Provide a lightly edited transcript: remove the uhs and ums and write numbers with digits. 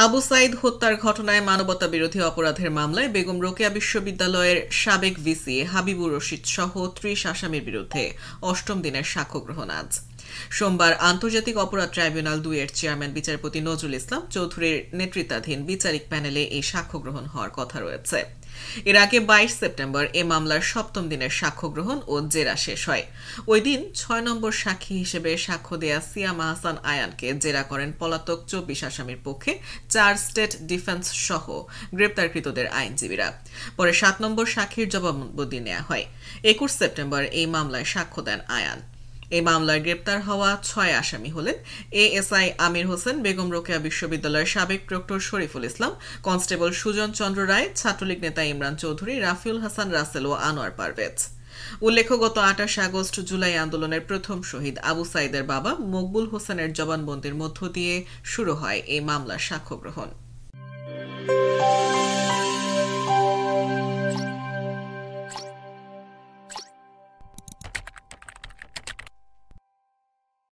আবু সাইদ হত্যার ঘটনায় মানবতাবিরোধী অপরাধের মামলায় বেগম রোকেয়া বিশ্ববিদ্যালয়ের সাবেক ভিসি হাবিবুর রশিদ সহ ৩০ আসামির বিরুদ্ধে অষ্টম দিনের সাক্ষ্য গ্রহণ আজ সোমবার আন্তর্জাতিক অপরাধ ট্রাইব্যুনাল ২ এর চেয়ারম্যান বিচারপতি নজরুল ইসলাম চৌধুরীর নেতৃত্বাধীন বিচারিক প্যানেলে এই সাক্ষ্য গ্রহণ হওয়ার কথা রয়েছে। এর আগে ২২ সেপ্টেম্বর এ মামলার সপ্তম দিনের সাক্ষ্য গ্রহণ ও জেরা শেষ হয়। ওই দিন ৬ নম্বর সাক্ষী হিসেবে সাক্ষ্য দেয়া সিয়াম আহসান আয়ানকে জেরা করেন পলাতক ২৪ আসামির পক্ষে ৪ স্টেট ডিফেন্স সহ গ্রেপ্তারকৃতদের আইনজীবীরা। পরে ৭ নম্বর সাক্ষীর জবানবন্দি নেওয়া হয়। ২১ সেপ্টেম্বর এই মামলায় সাক্ষ্য দেন আয়ান। এই মামলায় গ্রেপ্তার হওয়া ৬ আসামি হলেন এএসআই আমির হোসেন, বেগম রোকেয়া বিশ্ববিদ্যালয়ের সাবেক প্রক্টর শরীফুল ইসলাম, কনস্টেবল সুজন চন্দ্র রায়, ছাত্রলীগ নেতা ইমরান চৌধুরী, রাফিউল হাসান রাসেল ও আনোয়ার পারভেজ। উল্লেখ্য, গত ২৮ আগস্ট জুলাই আন্দোলনের প্রথম শহীদ আবু সাইদের বাবা মকবুল হোসেনের জবানবন্দির মধ্য দিয়ে শুরু হয় এই মামলার সাক্ষ্য গ্রহণ।